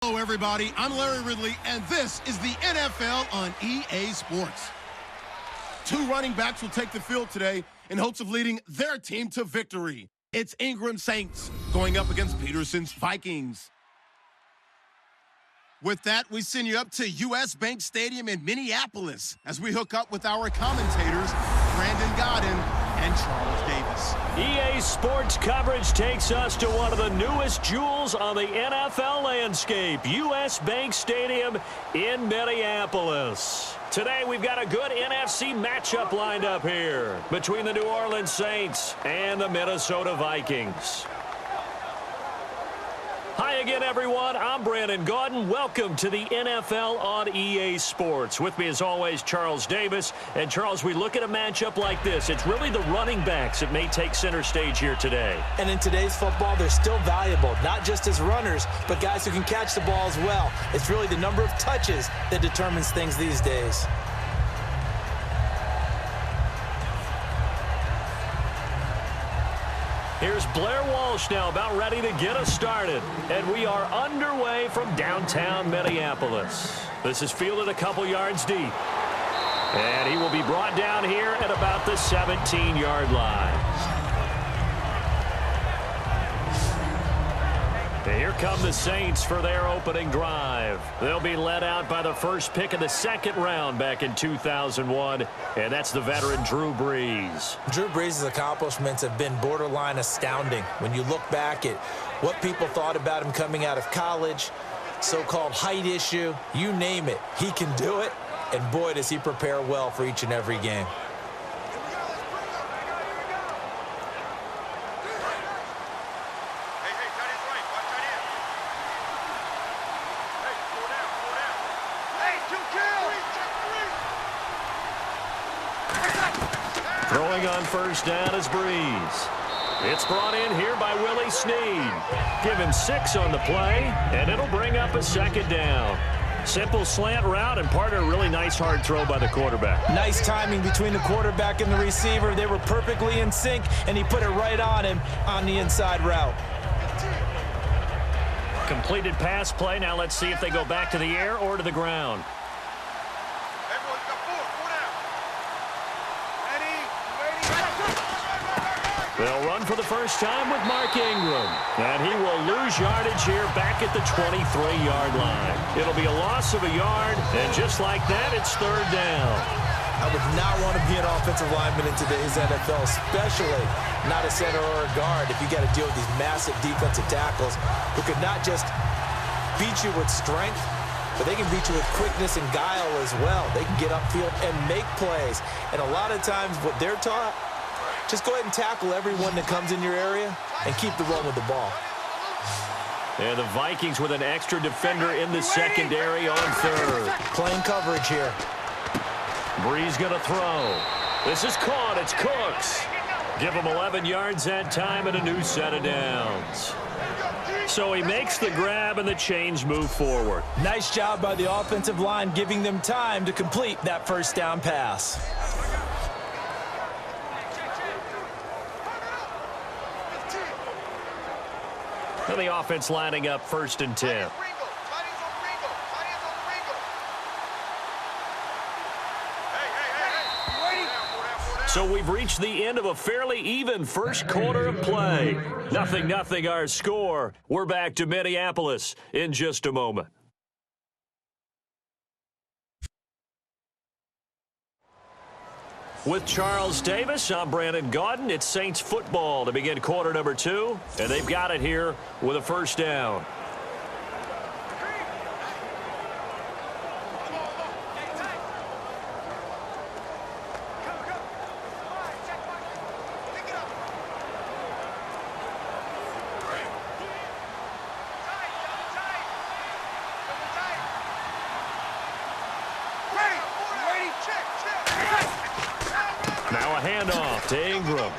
Hello, everybody. I'm Larry Ridley, and this is the NFL on EA Sports. Two running backs will take the field today in hopes of leading their team to victory. It's Ingram Saints going up against Peterson's Vikings. With that, we send you up to U.S. Bank Stadium in Minneapolis as we hook up with our commentators, Brandon Godden and Charles Davis. EA Sports coverage takes us to one of the newest jewels on the NFL landscape, U.S. Bank Stadium in Minneapolis. Today, we've got a good NFC matchup lined up here between the New Orleans Saints and the Minnesota Vikings. Hi again, everyone. I'm Brandon Gaudin. Welcome to the NFL on EA Sports. With me, as always, Charles Davis. And, Charles, we look at a matchup like this. It's really the running backs that may take center stage here today. And in today's football, they're still valuable, not just as runners, but guys who can catch the ball as well. It's really the number of touches that determines things these days. Here's Blair Walsh now about ready to get us started. And we are underway from downtown Minneapolis. This is fielded a couple yards deep. And he will be brought down here at about the 17-yard line. And here come the Saints for their opening drive. They'll be led out by the first pick of the second round back in 2001, and that's the veteran Drew Brees. Drew Brees' accomplishments have been borderline astounding. When you look back at what people thought about him coming out of college, so-called height issue, you name it, he can do it, and boy, does he prepare well for each and every game. Throwing on first down is Brees. It's brought in here by Willie Snead. Give him 6 on the play, and it'll bring up a second down. Simple slant route, and part of a really nice hard throw by the quarterback. Nice timing between the quarterback and the receiver. They were perfectly in sync, and he put it right on him on the inside route. Completed pass play. Now let's see if they go back to the air or to the ground. They'll run for the first time with Mark Ingram. And he will lose yardage here back at the 23-yard line. It'll be a loss of a yard, and just like that, it's third down. I would not want to be an offensive lineman in today's NFL, especially not a center or a guard, if you got to deal with these massive defensive tackles who could not just beat you with strength, but they can beat you with quickness and guile as well. They can get upfield and make plays. And a lot of times what they're taught, just go ahead and tackle everyone that comes in your area and keep the run with the ball. And the Vikings with an extra defender in the secondary on third. Playing coverage here. Brees going to throw. This is caught. It's Cooks. Give him 11 yards that time and a new set of downs. So he makes the grab and the chains move forward. Nice job by the offensive line giving them time to complete that first down pass. And the offense lining up 1st and 10. So we've reached the end of a fairly even first quarter of play. 0-0 our score. We're back to Minneapolis in just a moment. With Charles Davis, I'm Brandon Gaudin. It's Saints football to begin quarter number 2, and they've got it here with a first down. Now a handoff to Ingram.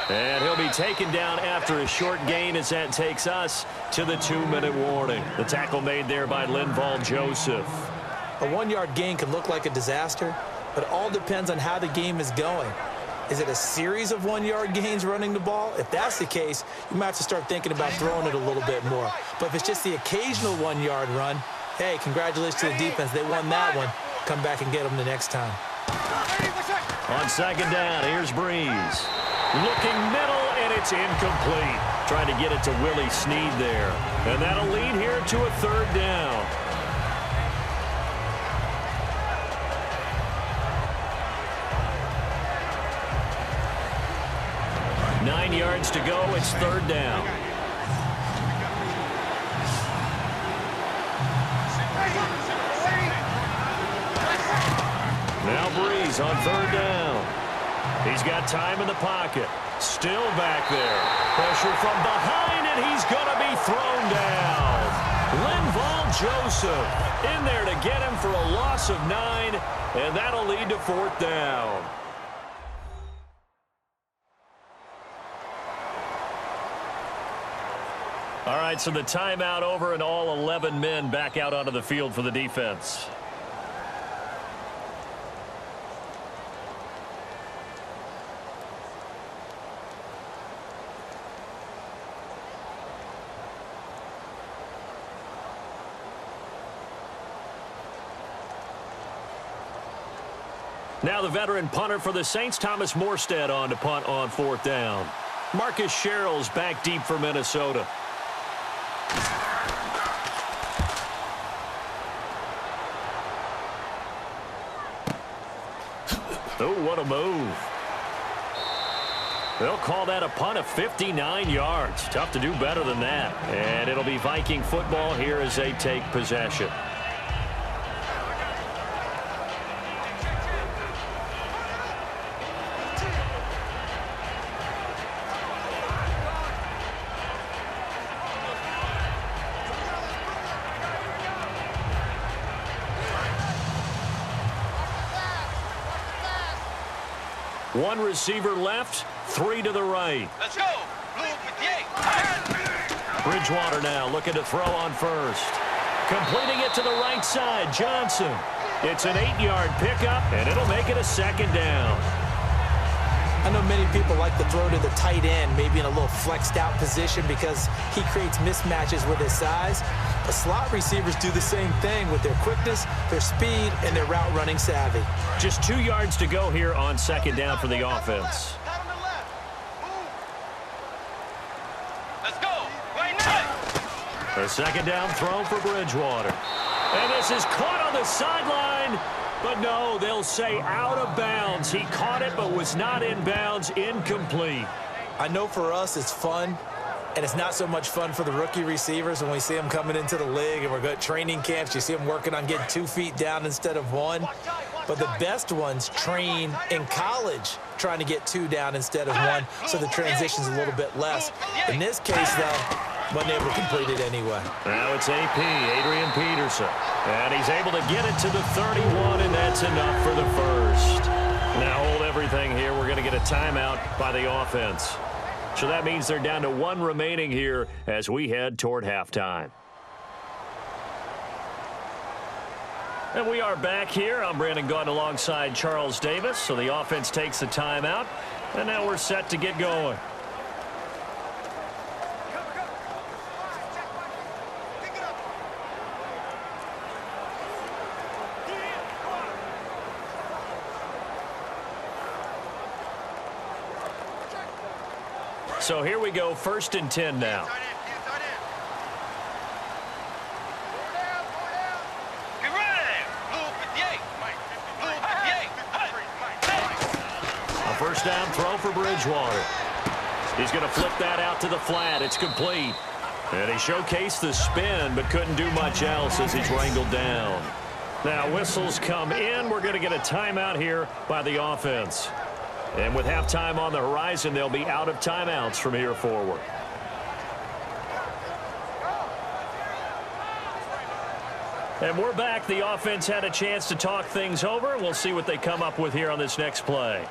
And he'll be taken down after a short gain as that takes us to the 2-minute warning. The tackle made there by Linval Joseph. A 1-yard gain can look like a disaster, but it all depends on how the game is going. Is it a series of 1-yard gains running the ball? If that's the case, you might have to start thinking about throwing it a little bit more. But if it's just the occasional 1-yard run, hey, congratulations to the defense. They won that one. Come back and get them the next time. On second down, here's Breeze. Looking middle, and it's incomplete. Trying to get it to Willie Snead there. And that'll lead here to a third down. Nine yards to go. It's third down. Now Breeze on third down. He's got time in the pocket. Still back there. Pressure from behind, and he's going to be thrown down. Linval Joseph in there to get him for a loss of 9, and that'll lead to fourth down. All right, so the timeout over and all 11 men back out onto the field for the defense. Now the veteran punter for the Saints, Thomas Morstead, on to punt on fourth down. Marcus Sherrill's back deep for Minnesota. Oh, what a move. They'll call that a punt of 59 yards. Tough to do better than that. And it'll be Viking football here as they take possession. One receiver left, 3 to the right. Let's go. Bridgewater now looking to throw on first. Completing it to the right side, Johnson. It's an 8-yard pickup, and it'll make it a second down. I know many people like to throw to the tight end, maybe in a little flexed out position because he creates mismatches with his size. But slot receivers do the same thing with their quickness, their speed, and their route running savvy. Just 2 yards to go here on second down for the offense. Let's go. Right now. A second down throw for Bridgewater. And this is caught on the sideline. But no, they'll say out of bounds. He caught it but was not in bounds. Incomplete. I know for us it's fun, and it's not so much fun for the rookie receivers when we see them coming into the league and we're going to training camps. You see them working on getting 2 feet down instead of 1. But the best ones train in college trying to get 2 down instead of 1, so the transition's a little bit less. In this case, though, wasn't able to complete it anyway. Now it's AP, Adrian Peterson. And he's able to get it to the 31, and that's enough for the first. Now hold everything here. We're going to get a timeout by the offense. So that means they're down to 1 remaining here as we head toward halftime. And we are back here. I'm Brandon Gaudin alongside Charles Davis. So the offense takes the timeout, and now we're set to get going. So here we go, 1st and 10 now. A first down throw for Bridgewater. He's going to flip that out to the flat. It's complete. And he showcased the spin, but couldn't do much else as he's wrangled down. Now whistles come in. We're going to get a timeout here by the offense. And with halftime on the horizon, they'll be out of timeouts from here forward. And we're back. The offense had a chance to talk things over. We'll see what they come up with here on this next play.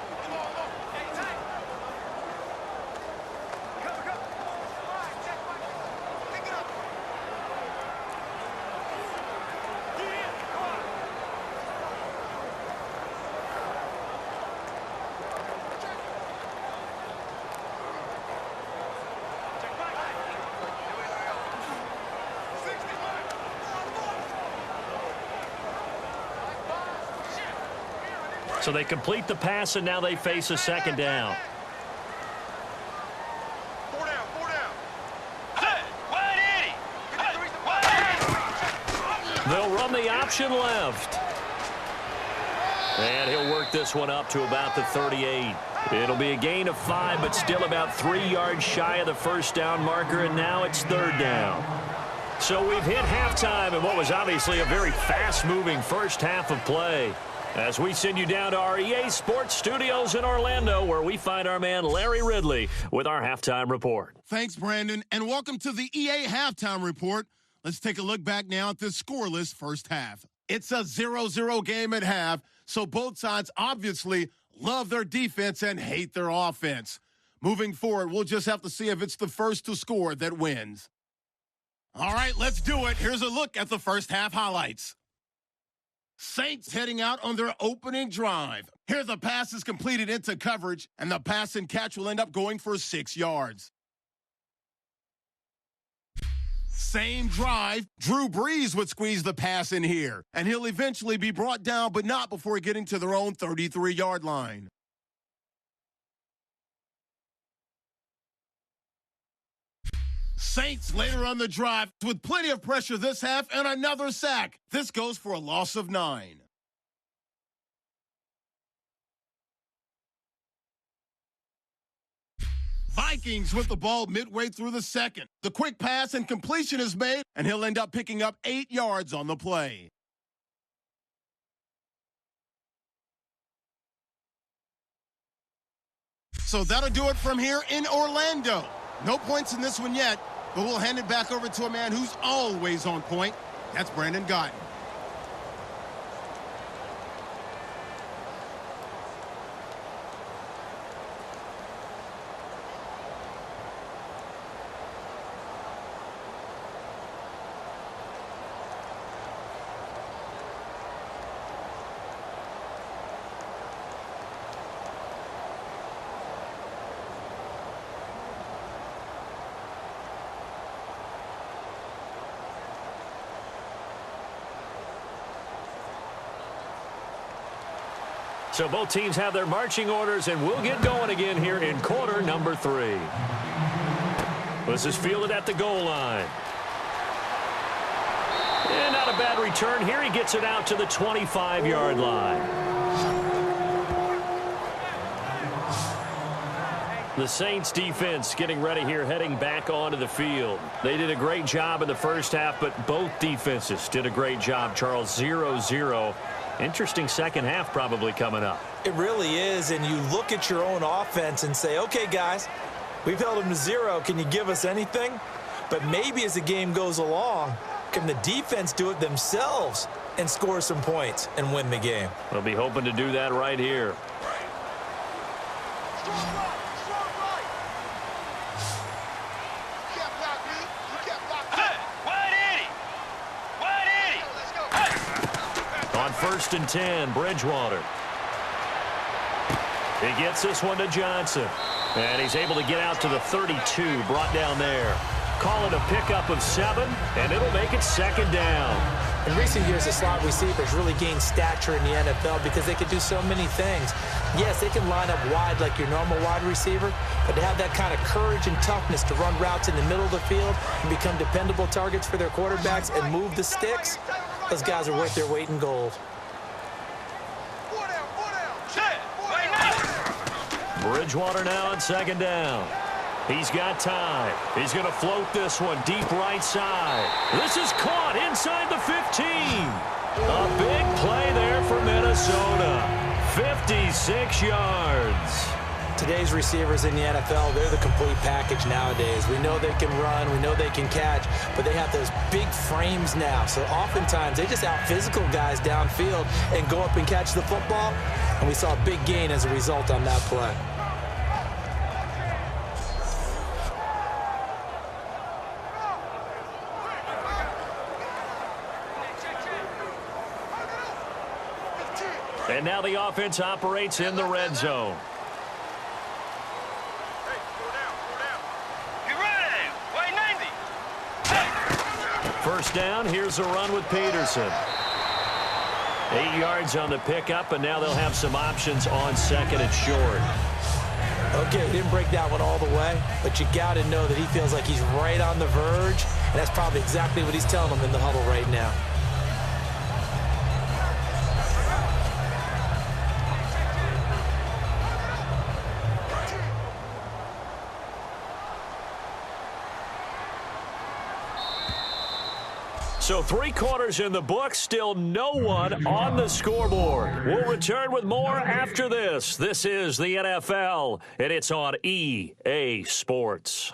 So they complete the pass, and now they face a second down. Four down. Set. Wide 80. They'll run the option left. And he'll work this one up to about the 38. It'll be a gain of 5, but still about 3 yards shy of the first down marker, and now it's third down. So we've hit halftime in what was obviously a very fast-moving first half of play. As we send you down to our EA Sports Studios in Orlando, where we find our man Larry Ridley with our halftime report. Thanks, Brandon, and welcome to the EA Halftime Report. Let's take a look back now at this scoreless first half. It's a 0-0 game at half, so both sides obviously love their defense and hate their offense. Moving forward, we'll just have to see if it's the first to score that wins. All right, let's do it. Here's a look at the first half highlights. Saints heading out on their opening drive. Here the pass is completed into coverage, and the pass and catch will end up going for 6 yards. Same drive, Drew Brees would squeeze the pass in here, and he'll eventually be brought down, but not before getting to their own 33-yard line. Saints later on the drive with plenty of pressure this half and another sack. This goes for a loss of 9. Vikings with the ball midway through the second. The quick pass and completion is made, and he'll end up picking up 8 yards on the play. So that'll do it from here in Orlando. No points in this one yet, but we'll hand it back over to a man who's always on point. That's Brandon Gotton. So both teams have their marching orders, and we'll get going again here in quarter number 3. This is fielded at the goal line. And not a bad return here. He gets it out to the 25-yard line. The Saints defense getting ready here, heading back onto the field. They did a great job in the first half, but both defenses did a great job, Charles. 0-0. Interesting second half probably coming up. It really is, and you look at your own offense and say, okay, guys, we've held them to 0. Can you give us anything? But maybe as the game goes along, can the defense do it themselves and score some points and win the game? We'll be hoping to do that right here. First and 10, Bridgewater. He gets this one to Johnson. And he's able to get out to the 32, brought down there. Call it a pickup of 7, and it'll make it second down. In recent years, the slot receivers really gained stature in the NFL because they can do so many things. Yes, they can line up wide like your normal wide receiver, but to have that kind of courage and toughness to run routes in the middle of the field and become dependable targets for their quarterbacks and move the sticks, those guys are worth their weight in gold. Bridgewater now on second down. He's got time. He's going to float this one deep right side. This is caught inside the 15. A big play there for Minnesota. 56 yards. Today's receivers in the NFL, they're the complete package nowadays. We know they can run, we know they can catch, but they have those big frames now. So oftentimes they just out-physical guys downfield and go up and catch the football. And we saw a big gain as a result on that play. And now the offense operates in the red zone. First down, here's a run with Peterson. 8 yards on the pickup, and now they'll have some options on second and short. Okay, he didn't break that one all the way, but you got to know that he feels like he's right on the verge, and that's probably exactly what he's telling them in the huddle right now. So 3 quarters in the book, still no one on the scoreboard. We'll return with more after this. This is the NFL, and it's on EA Sports.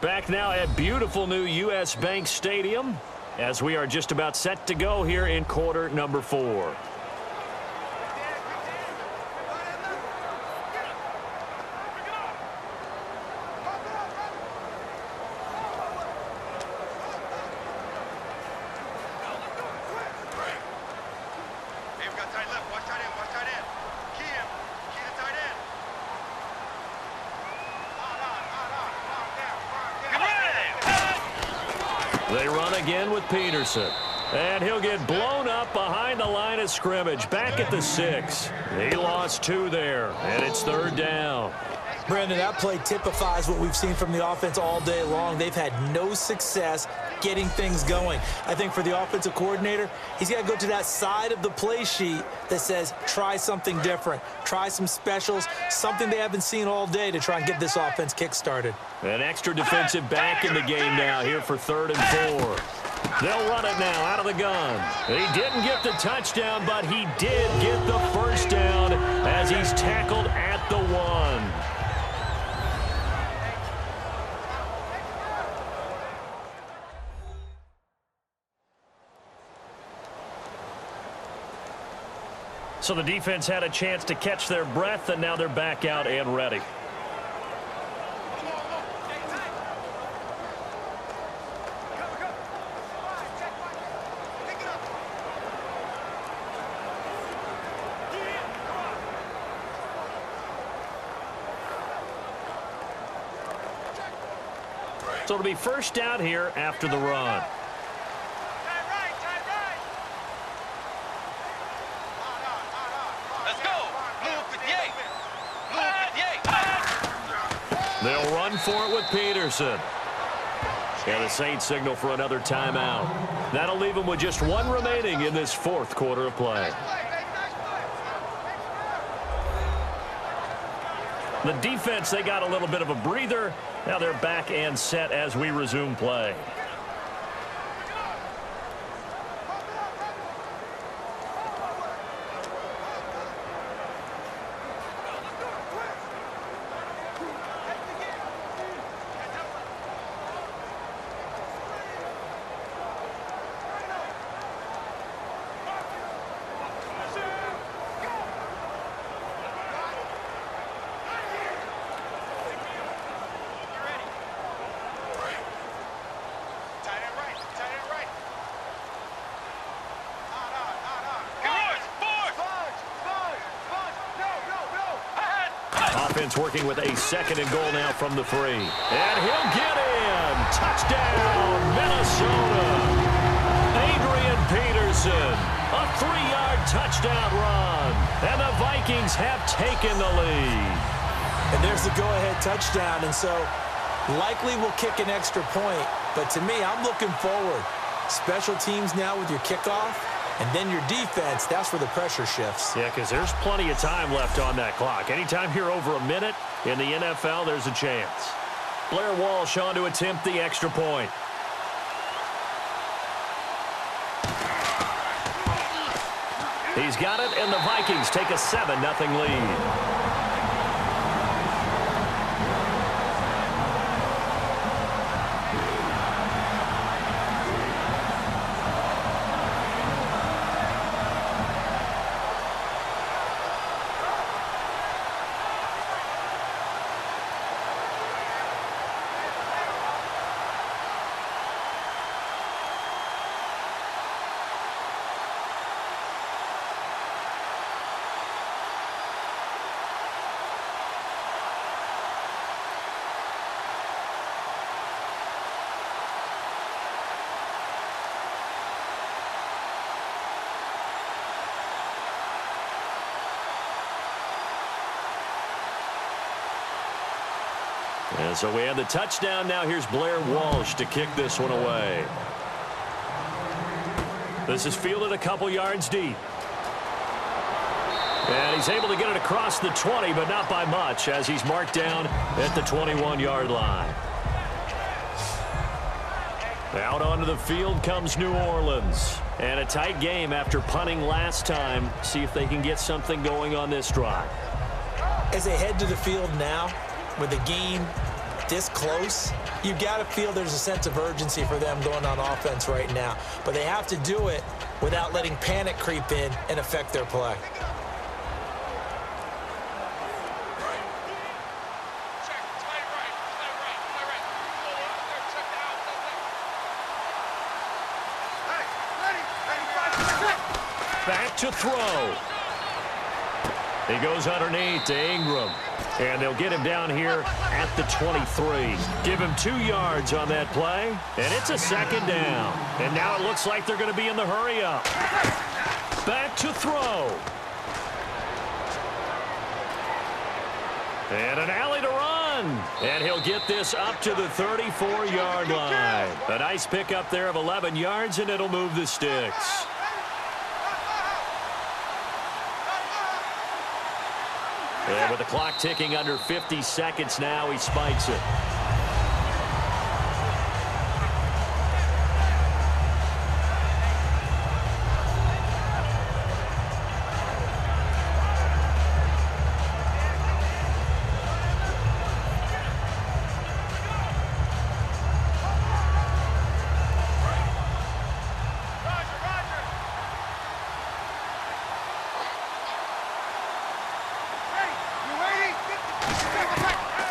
Back now at beautiful new U.S. Bank Stadium as we are just about set to go here in quarter number 4. They run again with Peterson. And he'll get blown up behind the line of scrimmage. Back at the 6. He lost 2 there, and it's 3rd down. Brandon, that play typifies what we've seen from the offense all day long. They've had no success getting things going. I think for the offensive coordinator, he's got to go to that side of the play sheet that says try something different, try some specials, something they haven't seen all day to try and get this offense kick-started. An extra defensive back in the game now here for 3rd and 4. They'll run it now out of the gun. He didn't get the touchdown, but he did get the first down as he's tackled at the 1. So the defense had a chance to catch their breath, and now they're back out and ready. So it'll be first down here after the run. They'll run for it with Peterson. And the Saints signal for another timeout. That'll leave them with just 1 remaining in this 4th quarter of play. The defense, they got a little bit of a breather. Now they're back and set as we resume play. Working with a 2nd and goal now from the 3. And he'll get in. Touchdown, Minnesota. Adrian Peterson. A 3-yard touchdown run. And the Vikings have taken the lead. And there's the go-ahead touchdown. And so likely will kick an extra point. But to me, I'm looking forward. Special teams now with your kickoff. And then your defense, that's where the pressure shifts. Yeah, because there's plenty of time left on that clock. Anytime you're over a minute in the NFL, there's a chance. Blair Walsh on to attempt the extra point. He's got it, and the Vikings take a 7-0 lead. And so we have the touchdown now. Here's Blair Walsh to kick this one away. This is fielded a couple yards deep. And he's able to get it across the 20, but not by much, as he's marked down at the 21-yard line. Out onto the field comes New Orleans. And a tight game after punting last time. See if they can get something going on this drive. As they head to the field now, with the game this close, you've got to feel there's a sense of urgency for them going on offense right now. But they have to do it without letting panic creep in and affect their play. Back to throw. He goes underneath to Ingram. And they'll get him down here at the 23. Give him 2 yards on that play. And it's a second down. And now it looks like they're going to be in the hurry up. Back to throw. And an alley to run. And he'll get this up to the 34-yard line. A nice pickup there of 11 yards, and it'll move the sticks. And with the clock ticking under 50 seconds now, he spikes it.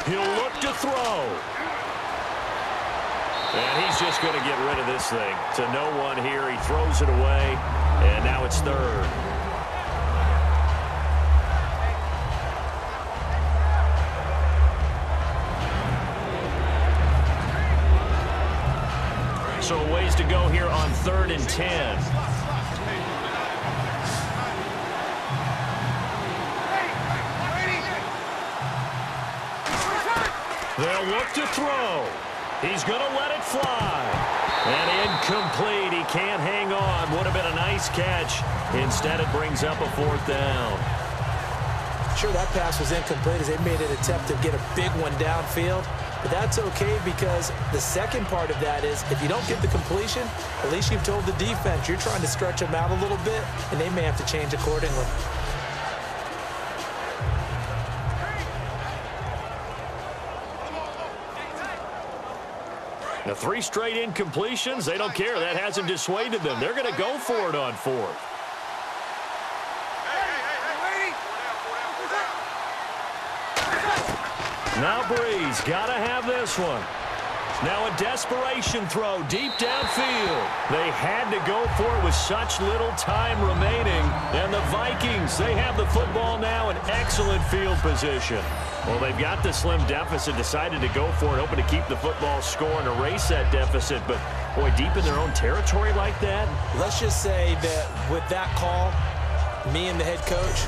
He'll look to throw. And he's just going to get rid of this thing. To no one here. He throws it away. And now it's third. So a ways to go here on 3rd and 10. They'll look to throw. He's going to let it fly. And incomplete. He can't hang on. Would have been a nice catch. Instead, it brings up a 4th down. Sure, that pass was incomplete as they made an attempt to get a big one downfield. But that's okay because the second part of that is if you don't get the completion, at least you've told the defense you're trying to stretch them out a little bit, and they may have to change accordingly. Now 3 straight incompletions. They don't care. That hasn't dissuaded them. They're going to go for it on 4th. Now Breeze got to have this one. Now a desperation throw deep downfield. They had to go for it with such little time remaining. And the Vikings, they have the football now in excellent field position. Well, they've got the slim deficit, decided to go for it, hoping to keep the football score and erase that deficit. But, boy, deep in their own territory like that. Let's just say that with that call, me and the head coach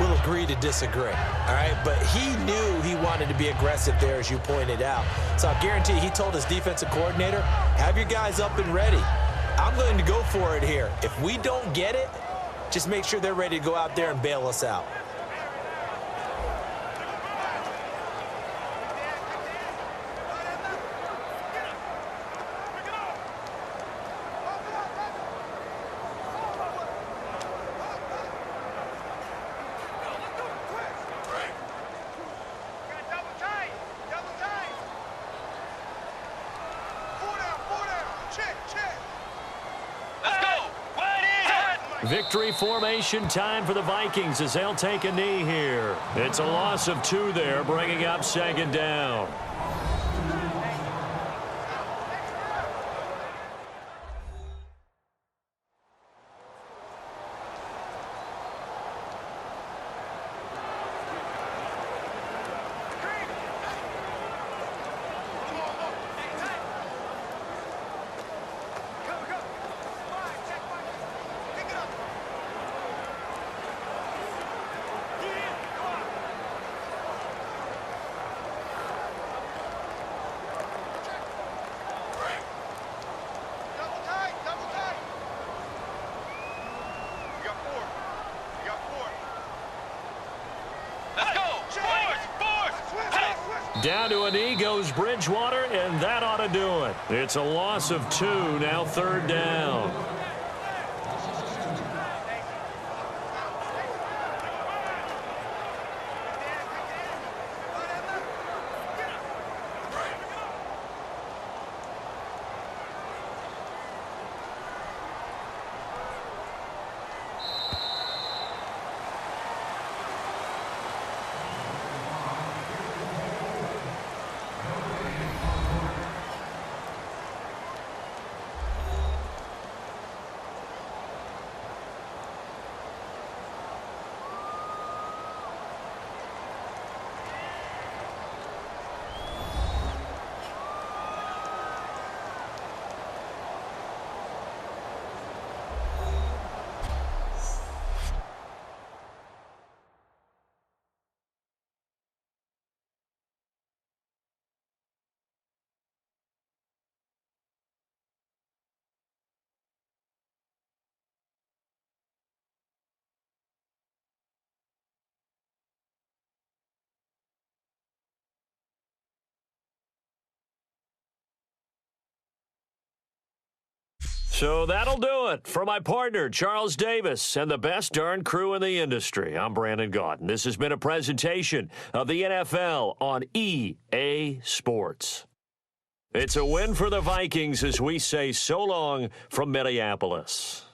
will agree to disagree, all right? But he knew he wanted to be aggressive there, as you pointed out. So I guarantee he told his defensive coordinator, have your guys up and ready. I'm going to go for it here. If we don't get it, just make sure they're ready to go out there and bail us out. Victory formation time for the Vikings as they'll take a knee here. It's a loss of 2 there, bringing up 2nd down. Down to a knee goes Bridgewater, and that ought to do it. It's a loss of 2, now 3rd down. So that'll do it for my partner, Charles Davis, and the best darn crew in the industry. I'm Brandon Gaudin. This has been a presentation of the NFL on EA Sports. It's a win for the Vikings as we say so long from Minneapolis.